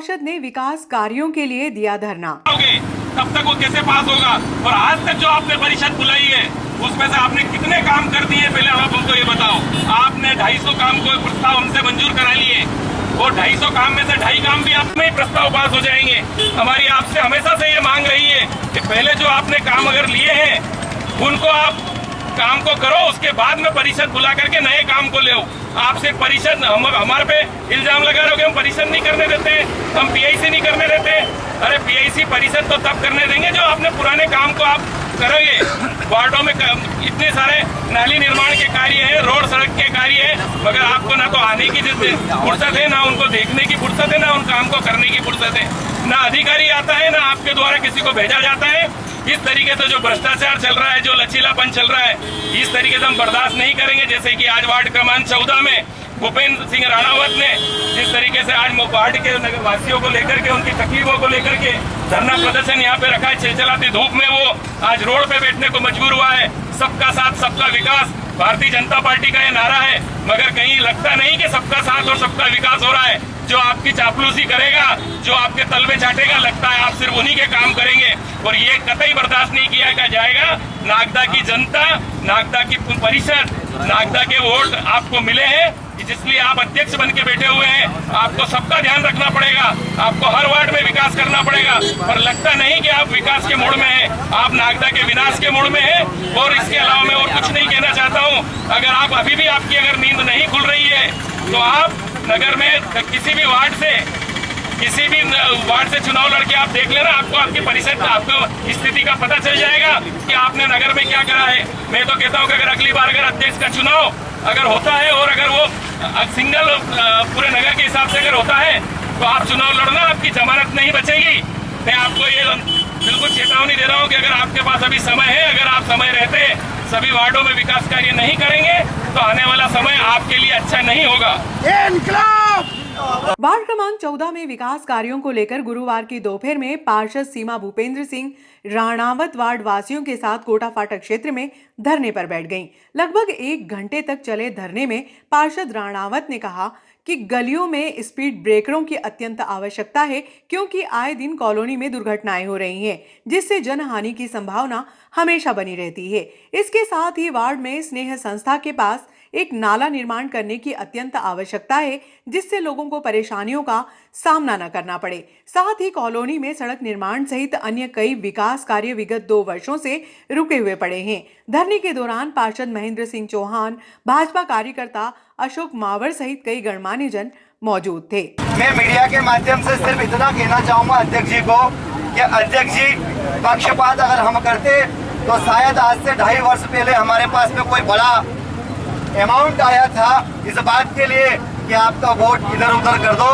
पार्षद ने विकास कार्यों के लिए दिया धरना। तब तक वो कैसे पास होगा? और आज तक जो आपने परिषद बुलाई है उसमें से आपने कितने काम कर दिए, पहले आप हमको ये बताओ। आपने 250 काम को प्रस्ताव हमसे मंजूर करा लिए और 250 काम में से 2.5 काम भी आप में ही प्रस्ताव पास हो जाएंगे। हमारी आपसे हमेशा से ये मांग रही है कि पहले जो आपने काम अगर लिए हैं उनको आप काम को करो, उसके बाद में परिषद बुला करके नए काम को ले। आप सिर्फ परिषद हमारे पे इल्जाम लगा रहे हो कि हम परिषद नहीं करने देते, हम पीआईसी नहीं करने देते। अरे पीआईसी परिषद तो तब करने देंगे जो आपने पुराने काम को आप करेंगे। वार्डों में इतने सारे नाली निर्माण के कार्य है, रोड सड़क के कार्य है, मगर आपको ना तो आने की फुर्सत है, ना उनको देखने की फुर्सत है, ना उन काम को करने की फुर्सत है। ना अधिकारी आता है, ना आपके द्वारा किसी को भेजा जाता है। इस तरीके से जो भ्रष्टाचार चल रहा है, जो लचीलापन चल रहा है, इस तरीके से हम बर्दाश्त नहीं करेंगे। जैसे कि आज वार्ड क्रमांक 14 में भूपेंद्र सिंह राणावत ने जिस तरीके से आज वार्ड के वासियों को लेकर के, उनकी तकलीफों को लेकर के धरना प्रदर्शन यहाँ पे रखा है, चिलचिलाती धूप में वो आज रोड पे बैठने को मजबूर हुआ है। सबका साथ सबका विकास भारतीय जनता पार्टी का ये नारा है, मगर कहीं लगता नहीं कि सबका साथ और सबका विकास हो रहा है। जो आपकी चापलूसी करेगा, जो आपके तलवे चाटेगा, लगता है आप सिर्फ उन्हीं के काम करेंगे और ये कतई बर्दाश्त नहीं किया जाएगा। नागदा की जनता, नागदा की परिषद, नागदा के वोट आपको मिले हैं, जिसलिए आप अध्यक्ष बन के बैठे हुए हैं। आपको सबका ध्यान रखना पड़ेगा, आपको हर वार्ड में विकास करना पड़ेगा, पर लगता नहीं कि आप विकास के मोड़ में हैं, आप नागदा के विनाश के मोड़ में हैं। और इसके अलावा मैं और कुछ नहीं कहना चाहता हूं। अगर आप अभी भी आपकी अगर नींद नहीं खुल रही है तो आप नगर में किसी भी वार्ड से चुनाव लड़के आप देख लेना, आपको आपकी परिषद, आपको स्थिति का पता चल जाएगा कि आपने नगर में क्या करा है। मैं तो कहता हूं कि अगर अगली बार अगर अध्यक्ष का चुनाव अगर होता है और अगर वो सिंगल पूरे नगर के हिसाब से अगर होता है तो आप चुनाव लड़ना, आपकी जमानत नहीं बचेगी। मैं आपको ये बिल्कुल चेतावनी दे रहा हूँ कि अगर आपके पास अभी समय है, अगर आप समय रहते सभी वार्डों में विकास कार्य नहीं करेंगे तो आने वाला समय आपके लिए अच्छा नहीं होगा। वार्ड क्रमांक 14 में विकास कार्यों को लेकर गुरुवार की दोपहर में पार्षद सीमा भूपेंद्र सिंह राणावत वार्ड वासियों के साथ कोटा फाटक क्षेत्र में धरने पर बैठ गईं। लगभग 1 घंटे तक चले धरने में पार्षद राणावत ने कहा कि गलियों में स्पीड ब्रेकरों की अत्यंत आवश्यकता है, क्योंकि आए दिन कॉलोनी में दुर्घटनाएं हो रही हैं, जिससे जनहानि की संभावना हमेशा बनी रहती है। इसके साथ ही वार्ड में स्नेह संस्था के पास एक नाला निर्माण करने की अत्यंत आवश्यकता है, जिससे लोगों को परेशानियों का सामना न करना पड़े। साथ ही कॉलोनी में सड़क निर्माण सहित अन्य कई विकास कार्य विगत 2 वर्षों से रुके हुए पड़े हैं। धरने के दौरान पार्षद महेंद्र सिंह चौहान, भाजपा कार्यकर्ता अशोक मावर सहित कई गणमान्य जन मौजूद थे। मैं मीडिया के माध्यम से सिर्फ इतना कहना चाहूँगा अध्यक्ष जी को कि अध्यक्ष जी, पक्षपात अगर हम करते तो शायद आज से 2.5 वर्ष पहले हमारे पास में कोई बड़ा अमाउंट आया था इस बात के लिए कि आपका वोट इधर उधर कर दो।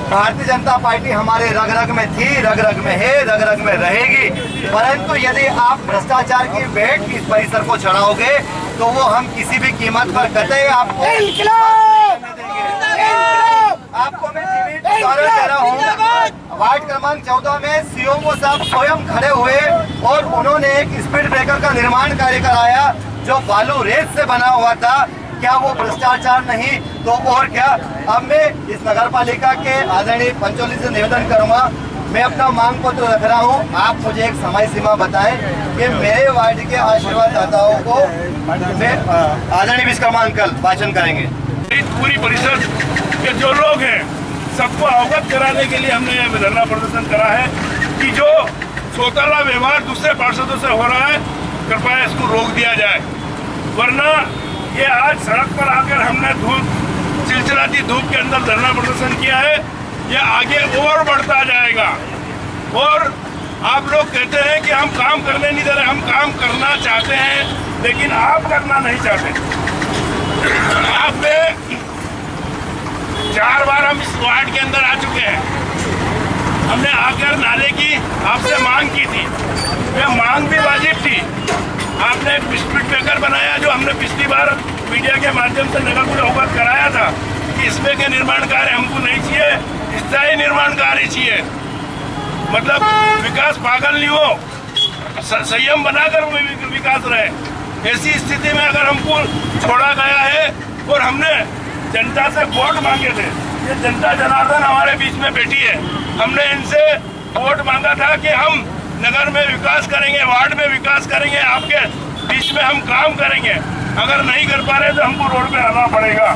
भारतीय जनता पार्टी हमारे रग रग में थी, रग रग में है, रग रग में रहेगी। परंतु यदि आप भ्रष्टाचार की भेंट इस परिसर को चढ़ाओगे तो वो हम किसी भी कीमत पर कतई आपको मैं उदाहरण दे रहा हूँ। वार्ड क्रमांक 14 में सीओ साहब स्वयं खड़े हुए और उन्होंने एक स्पीड ब्रेकर का निर्माण कार्य कराया जो बालू रेत से बना हुआ था। क्या वो भ्रष्टाचार नहीं तो और क्या। अब मैं इस नगर पालिका के आदरणीय पंचोली से निवेदन करूंगा, मैं अपना मांग पत्र रख रहा हूं, आप मुझे एक समय सीमा बताएं कि मेरे वार्ड के आशीर्वाद दाताओं को मैं आदरणीय विश्वकर्मा अंकल भाषण करेंगे। पूरी परिषद के जो लोग हैं सबको अवगत कराने के लिए हमने धरना प्रदर्शन करा है कि जो चौतरफा व्यवहार दूसरे पार्षदों से हो रहा है, कृपया इसको रोक दिया जाए। वरना ये आज सड़क पर आकर हमने चिलचिलाती धूप के अंदर धरना प्रदर्शन किया है, ये आगे और बढ़ता जाएगा। और आप लोग कहते हैं कि हम काम करने नहीं दे रहे, हम काम करना चाहते हैं लेकिन आप करना नहीं चाहते। आपने 4 बार हम इस वार्ड के अंदर आ चुके हैं, हमने आकर नाले की आपसे मांग की थी, यह मांग भी वाजिब थी। आपने एक स्पीड ब्रेकर बनाया जो हमने पिछली बार मीडिया के माध्यम से नगर को अवगत कराया था कि इसमें के निर्माण कार्य हमको नहीं चाहिए, स्थायी निर्माण कार्य चाहिए। मतलब विकास पागल नहीं हो, संयम बनाकर विकास रहे। ऐसी स्थिति में अगर हमको छोड़ा गया है और हमने जनता से वोट मांगे थे, ये जनता जनार्दन हमारे बीच में बैठी है, हमने इनसे वोट मांगा था कि हम नगर में विकास करेंगे, वार्ड में विकास करेंगे, आपके बीच में हम काम करेंगे। अगर नहीं कर पा रहे तो हमको रोड पे आना पड़ेगा।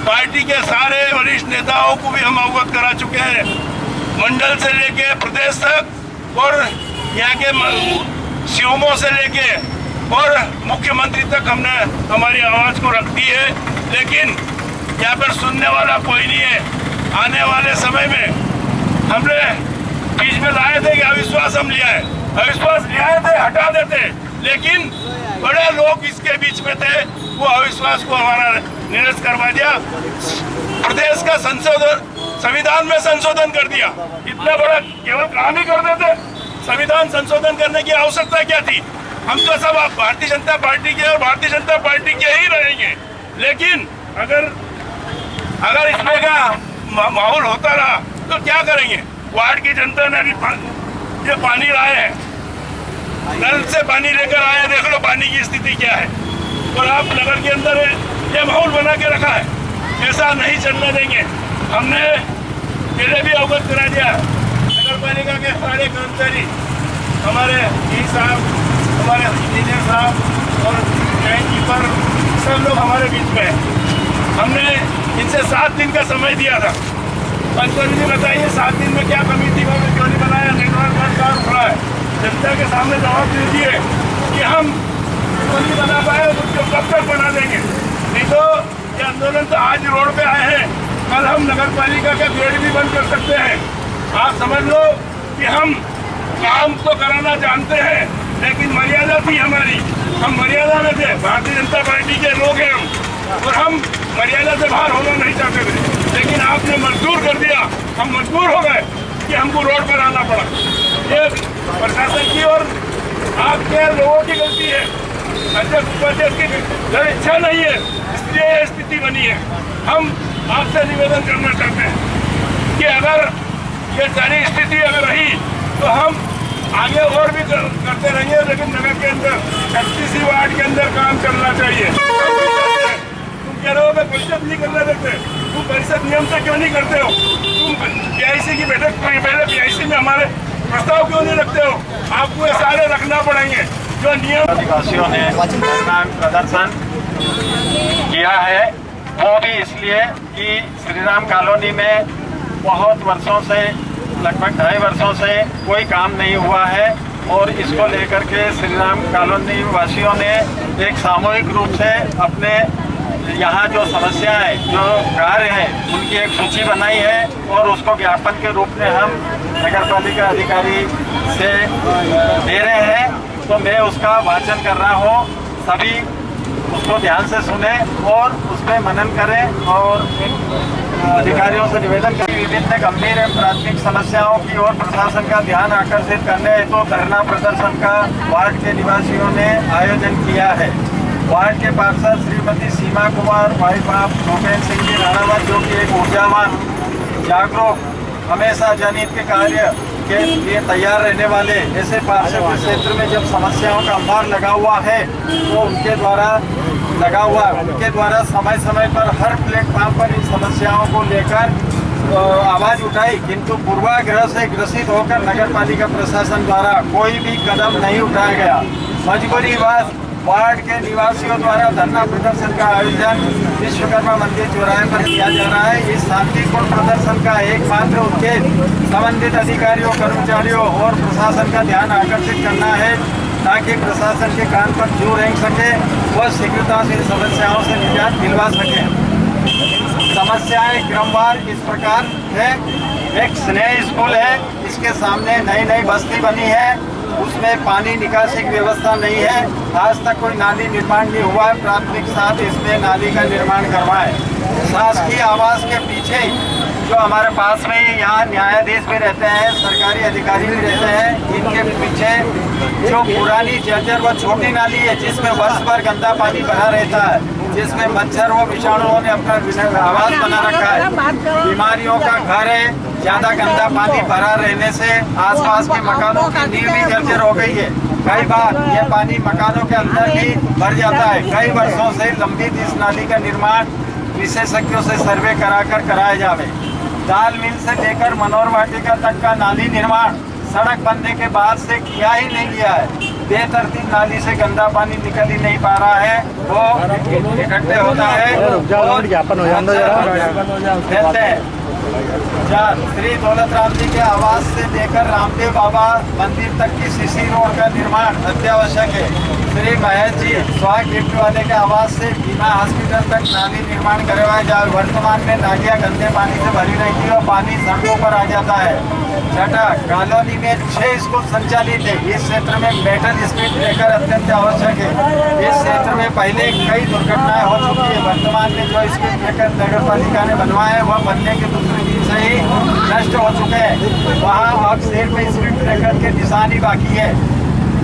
पार्टी के सारे वरिष्ठ नेताओं को भी हम अवगत करा चुके हैं, मंडल से लेके प्रदेश तक और यहाँ के सीएमओ से लेके और मुख्यमंत्री तक हमने हमारी आवाज को रख दी है, लेकिन यहाँ पर सुनने वाला कोई नहीं है। आने वाले समय में हमने बीच में लाए थे कि अविश्वास हम लिया है, अविश्वास लिया थे, हटा देते, लेकिन बड़े लोग इसके बीच में थे, वो अविश्वास को हमारा निरस्त करवा दिया। प्रदेश का संविधान में संशोधन कर दिया। इतना बड़ा केवल काम ही कर देते, संविधान संशोधन करने की आवश्यकता क्या थी? हम तो सब भारतीय जनता पार्टी के और भारतीय जनता पार्टी के ही रहेंगे, लेकिन अगर इसमें का माहौल होता रहा तो क्या करेंगे? वार्ड की जनता ने भी ये पानी लाए हैं, नल से पानी लेकर आए, देख लो पानी की स्थिति क्या है। और आप नगर के अंदर ये माहौल बना के रखा है, ऐसा नहीं चलने देंगे। हमने पहले भी अवगत करा दिया, नगर पालिका के सारे कर्मचारी, हमारे ई साहब, हमारे इंजीनियर साहब और लाइन कीपर सब लोग हमारे बीच में हैं। हमने इनसे 7 दिन का समय दिया था। पंचों जी बताइए 7 दिन में क्या कमी थी, वो क्यों नहीं बनाया? नेटवर्क का उखड़ा है। जनता के सामने जवाब दीजिए कि हम नहीं बना पाए तो कब तक बना देंगे? नहीं तो ये आंदोलन तो आज रोड पे आए हैं, कल हम नगर पालिका का गेट भी बंद कर सकते हैं। आप समझ लो कि हम काम तो कराना जानते हैं, लेकिन मर्यादा थी हमारी, हम मर्यादा में थे। भारतीय जनता पार्टी के लोग हैं हम, और हम मर्यादा से बाहर होना नहीं चाहते थे, लेकिन आपने मजबूर कर दिया। हम मजबूर हो गए कि हमको रोड पर आना पड़ा। ये प्रशासन की और आपके लोगों की गलती है, अध्यक्ष उपाध्यक्ष की इच्छा नहीं है, इसलिए ये स्थिति बनी है। हम आपसे निवेदन करना चाहते हैं कि अगर ये सारी स्थिति अगर रही तो हम आगे और भी करते रहेंगे, लेकिन नगर के अंदर 36 वार्ड के अंदर काम करना चाहिए। तुम कह रहे हो मैं परिषद नहीं करना देते, तुम परिषद नियम से क्यों नहीं करते हो? तुम PIC की बैठक पहले PIC में हमारे प्रस्ताव क्यों नहीं रखते हो? आपको ये सारे रखना पड़ेंगे जो नियम। आदिवासियों ने प्रदर्शन किया है, वो भी इसलिए कि श्रीराम कॉलोनी में बहुत वर्षों से, लगभग 2.5 वर्षों से कोई काम नहीं हुआ है, और इसको लेकर के श्रीराम कॉलोनी वासियों ने एक सामूहिक रूप से अपने यहाँ जो समस्याएं, जो कार्य हैं, उनकी एक सूची बनाई है और उसको ज्ञापन के रूप में हम नगर पालिका अधिकारी से दे रहे हैं। तो मैं उसका वाचन कर रहा हूँ, सभी उसको ध्यान से सुने और उसमें मनन करें और अधिकारियों से निवेदन करें। विभिन्न गंभीर एवं प्राथमिक समस्याओं की ओर प्रशासन का ध्यान आकर्षित करने हेतु तो धरना प्रदर्शन का वार्ड के निवासियों ने आयोजन किया है। वार्ड के पार्षद श्रीमती सीमा कुमार, वाइफ ऑफ भूपेंद्र सिंह जी राणावत, जो कि एक ऊर्जावान, जागरूक, हमेशा जनहित के कार्य के लिए तैयार रहने वाले ऐसे पार्षद के क्षेत्र में जब समस्याओं का अंबार लगा हुआ है तो उनके द्वारा समय समय पर हर प्लेटफॉर्म पर इन समस्याओं को लेकर आवाज उठाई, किंतु पूर्वाग्रह से ग्रसित होकर नगर पालिका प्रशासन द्वारा कोई भी कदम नहीं उठाया गया। मजबूरी बात वार्ड के निवासियों द्वारा धरना प्रदर्शन का आयोजन विश्वकर्मा मंदिर चौराहे पर किया जा रहा है। इस शांतिपूर्ण प्रदर्शन का एकमात्र उद्देश्य संबंधित अधिकारियों, कर्मचारियों और प्रशासन का ध्यान आकर्षित करना है, ताकि प्रशासन के कान पर जू रेंग सके, वह शीघ्रता से समस्याओं से निजात दिलवा सके। समस्याएं क्रमवार इस प्रकार है। एक स्नेह स्कूल है, इसके सामने नई बस्ती बनी है, उसमें पानी निकासी की व्यवस्था नहीं है, आज तक कोई नाली निर्माण नहीं हुआ है। प्राथमिक साथ इसमें नाली का निर्माण करवाएं। शासकीय आवास के पीछे जो हमारे पास में यहाँ न्यायाधीश भी रहते हैं, सरकारी अधिकारी भी रहते हैं, इनके पीछे जो पुरानी जर्जर व छोटी नाली है जिसमें वर्ष भर गंदा पानी भरा रहता है, जिसमें मच्छर व विषाणुओं ने अपना आवास बना रखा है, बीमारियों का घर है। ज्यादा गंदा पानी भरा रहने से आसपास के मकानों की नींव भी जर्जर हो गई है। कई बार यह पानी मकानों के अंदर भी भर जाता है। कई वर्षों से लंबित इस नाली का निर्माण विशेषज्ञों से सर्वे कराया जावे। दाल मिल से लेकर मनोहर वाटिका तक का नाली निर्माण सड़क बनने के बाद से किया ही नहीं गया है। बेतरतीब नाली से गंदा पानी निकल ही नहीं पा रहा है, वो इकट्ठे होता है कहते हैं। श्री दौलत राम जी के आवास से लेकर रामदेव बाबा मंदिर तक की सीसी रोड का निर्माण अत्यावश्यक है। श्री महेश जी स्वास्थ्य गिफ्ट वाले के आवास से बीमा हॉस्पिटल तक नाली निर्माण करवाया जाए। वर्तमान में नालियां गंदे पानी से भरी रहती है और पानी सड़कों पर आ जाता है। छठा, कॉलोनी में 6 स्कूल संचालित है। इस क्षेत्र में मेटल स्पीड ब्रेकर अत्यंत आवश्यक है। इस क्षेत्र में पहले कई दुर्घटनाएं हो चुकी है। वर्तमान में जो स्पीड ब्रेकर नगर पालिका ने बनवाए हैं वह बनने के दूसरे दिन से ही नष्ट हो चुके हैं। वहाँ अब सिर्फ स्पीड ब्रेकर के निशान ही बाकी है।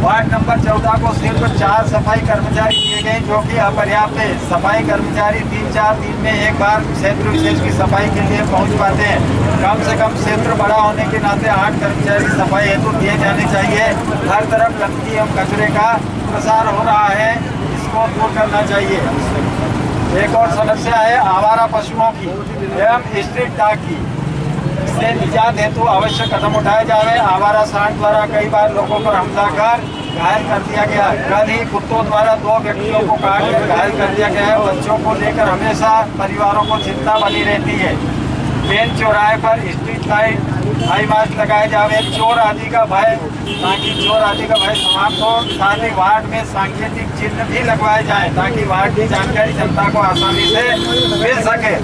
वार्ड नंबर 14 को सिर्फ 4 सफाई कर्मचारी दिए गए जो कि अपर्याप्त है। सफाई कर्मचारी 3-4 दिन में एक बार क्षेत्र विशेष की सफाई के लिए पहुंच पाते हैं। कम से कम क्षेत्र बड़ा होने के नाते 8 कर्मचारी सफाई हेतु दिए जाने चाहिए। हर तरफ गंदगी एवं कचरे का प्रसार हो रहा है, इसको दूर करना चाहिए। एक और समस्या है आवारा पशुओं की एवं स्ट्रीट डॉग की। से निजात हेतु आवश्यक कदम उठाए जाए। आवारा सांड द्वारा कई बार लोगों पर हमला कर घायल कर दिया गया। कल ही कुत्तों द्वारा 2 व्यक्तियों को काट कर घायल कर दिया गया है। बच्चों को लेकर हमेशा परिवारों को चिंता बनी रहती है। मेन चौराहे पर स्ट्रीट लाइट हाई मास्क लगाए जावे, चोर आदि का भय ताकि चोर आदि का भय समाप्त हो। साथ ही वार्ड में सांकेतिक चिन्ह भी लगवाए जाए ताकि वार्ड की जानकारी जनता को आसानी से मिल सके।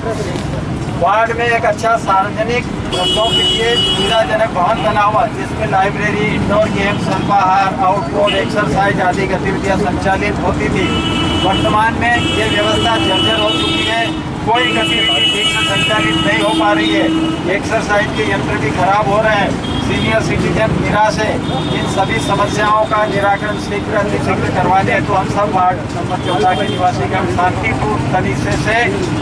वार्ड में एक अच्छा सार्वजनिक बच्चों के लिए सुविधाजनक भवन बना हुआ जिसमें लाइब्रेरी, इंडोर गेम्स, अल्पाहार, आउटडोर एक्सरसाइज आदि गतिविधियां संचालित होती थी। वर्तमान में ये व्यवस्था जर्जर हो चुकी है। कोई गतिविधि ठीक से संचालित नहीं हो पा रही है। एक्सरसाइज के यंत्र भी खराब हो रहे हैं। सीनियर सिटीजन निराश है। इन सभी समस्याओं का निराकरण शीघ्र करवाने तो हम सब वार्ड नंबर 14 के निवासी का शांतिपूर्ण तरीके से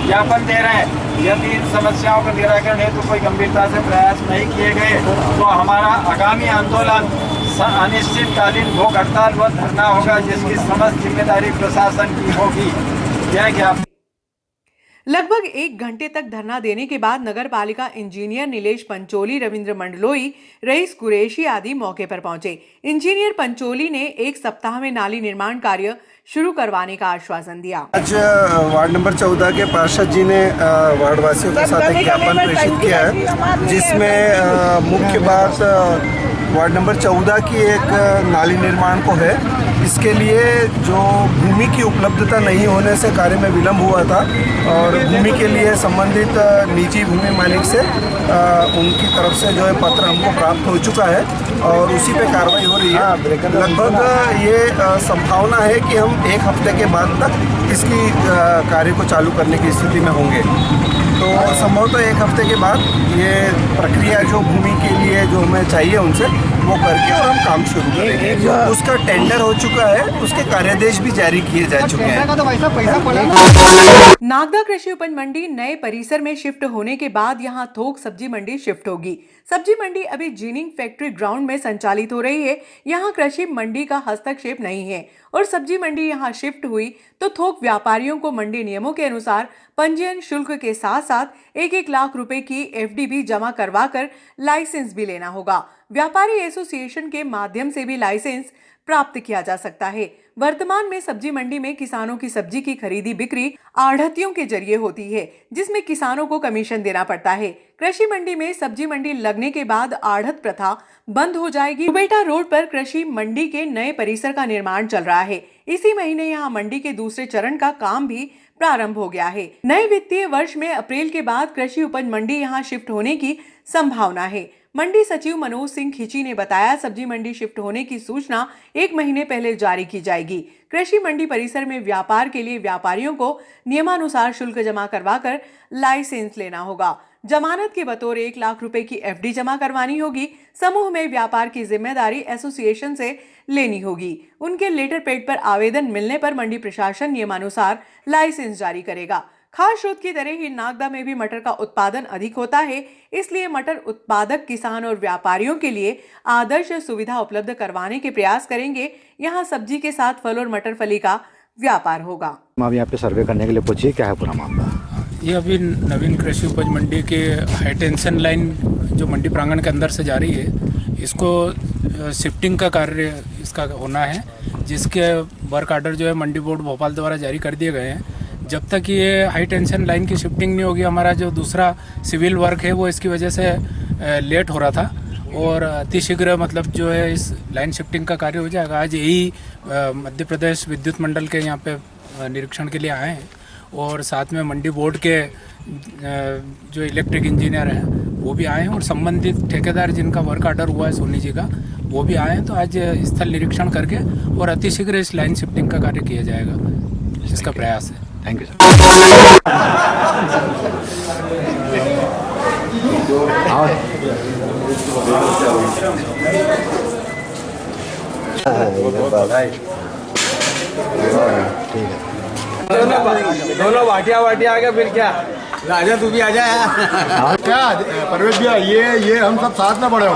ज्ञापन दे रहे हैं। यदि इन समस्याओं का निराकरण हेतु कोई गंभीरता से प्रयास नहीं किए गए तो हमारा आगामी आंदोलन अनिश्चितकालीन भूख हड़ताल व धरना होगा जिसकी समस्त जिम्मेदारी प्रशासन की होगी। यह ज्ञापन लगभग 1 घंटे तक धरना देने के बाद नगर पालिका इंजीनियर नीलेश पंचोली, रविंद्र मंडलोई, रईस कुरैशी आदि मौके पर पहुंचे। इंजीनियर पंचोली ने 1 सप्ताह में नाली निर्माण कार्य शुरू करवाने का आश्वासन दिया। आज वार्ड नंबर 14 के पार्षद जी ने वार्ड वासियों के साथ एक ज्ञापन प्रेषित किया है जिसमें मुख्य बात वार्ड नंबर 14 की एक नाली निर्माण को है। इसके लिए जो भूमि की उपलब्धता नहीं होने से कार्य में विलंब हुआ था और भूमि के लिए संबंधित निजी भूमि मालिक से उनकी तरफ से जो है पत्र हमको प्राप्त हो चुका है और उसी पे कार्रवाई हो रही है। लगभग ये संभावना है कि हम 1 हफ्ते के बाद तक इसकी कार्य को चालू करने की स्थिति में होंगे। तो संभवतः 1 हफ्ते के बाद ये प्रक्रिया जो भूमि के लिए जो हमें चाहिए उनसे वो करके और हम काम शुरू करेंगे। उसका टेंडर हो चुका है, उसके कार्यादेश भी जारी किए जा चुके हैं। नागदा कृषि उपज मंडी नए परिसर में शिफ्ट होने के बाद यहां थोक सब्जी मंडी शिफ्ट होगी। सब्जी मंडी अभी जीनिंग फैक्ट्री ग्राउंड में संचालित हो रही है। यहां कृषि मंडी का हस्तक्षेप नहीं है और सब्जी मंडी यहां शिफ्ट हुई तो थोक व्यापारियों को मंडी नियमों के अनुसार पंजीयन शुल्क के साथ साथ 1-1 लाख रुपए की एफडी भी जमा करवाकर लाइसेंस भी लेना होगा। व्यापारी एसोसिएशन के माध्यम से भी लाइसेंस प्राप्त किया जा सकता है। वर्तमान में सब्जी मंडी में किसानों की सब्जी की खरीदी बिक्री आढ़तियों के जरिए होती है जिसमें किसानों को कमीशन देना पड़ता है। कृषि मंडी में सब्जी मंडी लगने के बाद आढ़त प्रथा बंद हो जाएगी। कुबेटा रोड पर कृषि मंडी के नए परिसर का निर्माण चल रहा है। इसी महीने यहाँ मंडी के दूसरे चरण का काम भी प्रारंभ हो गया है। नए वित्तीय वर्ष में अप्रैल के बाद कृषि उपज मंडी यहाँ शिफ्ट होने की संभावना है। मंडी सचिव मनोज सिंह खिची ने बताया सब्जी मंडी शिफ्ट होने की सूचना 1 महीने पहले जारी की जाएगी। कृषि मंडी परिसर में व्यापार के लिए व्यापारियों को नियमानुसार शुल्क जमा करवाकर लाइसेंस लेना होगा। जमानत के बतौर 1 लाख रुपए की एफडी जमा करवानी होगी। समूह में व्यापार की जिम्मेदारी एसोसिएशन से लेनी होगी। उनके लेटर पैड पर आवेदन मिलने पर मंडी प्रशासन नियमानुसार लाइसेंस जारी करेगा। खास स्रोत की तरह ही नागदा में भी मटर का उत्पादन अधिक होता है, इसलिए मटर उत्पादक किसान और व्यापारियों के लिए आदर्श सुविधा उपलब्ध करवाने के प्रयास करेंगे। यहाँ सब्जी के साथ फल और मटर फली का व्यापार होगा। आप यहाँ पे सर्वे करने के लिए पूछिए क्या है पूरा मामला। ये अभी नवीन कृषि उपज मंडी के हाई टेंशन लाइन जो मंडी प्रांगण के अंदर से जा रही है, इसको शिफ्टिंग का कार्य इसका होना है, जिसके वर्क आर्डर जो है मंडी बोर्ड भोपाल द्वारा जारी कर दिए गए हैं। जब तक ये हाई टेंशन लाइन की शिफ्टिंग नहीं होगी, हमारा जो दूसरा सिविल वर्क है वो इसकी वजह से लेट हो रहा था और अतिशीघ्र मतलब जो है इस लाइन शिफ्टिंग का कार्य हो जाएगा। आज यही मध्य प्रदेश विद्युत मंडल के यहाँ पे निरीक्षण के लिए आए हैं और साथ में मंडी बोर्ड के जो इलेक्ट्रिक इंजीनियर हैं वो भी आए हैं और संबंधित ठेकेदार जिनका वर्क ऑर्डर हुआ है सोनी जी का वो भी आए हैं। तो आज स्थल निरीक्षण करके और अतिशीघ्र इस लाइन शिफ्टिंग का कार्य किया जाएगा, इसका प्रयास है। Thank you sir. दोनों वाटिया आ गया, फिर क्या राजा तू भी आ जा यार। क्या परवेश भैया, ये हम सब साथ में पड़े हो।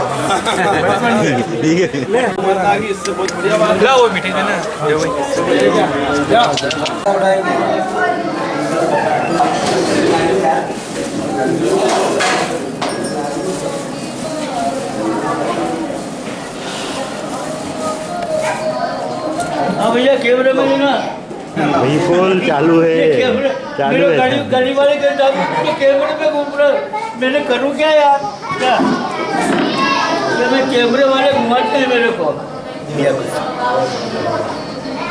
ठीक है, वो मीटिंग है हाँ भैया, कैमरे में ना भाई फोन चालू है, चालू है। गाड़ी वाले के कैमरे पे घूम रहा, मैंने करूँ क्या यार? क्या मैं कैमरे वाले घुमाते हैं मेरे को।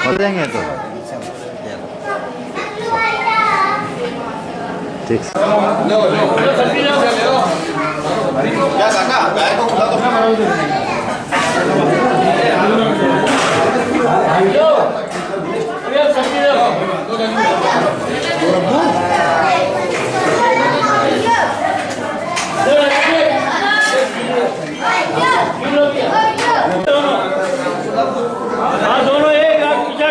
हो जाएंगे तो ठीक। क्या काका, बैग को खुला दोनों एक पीछे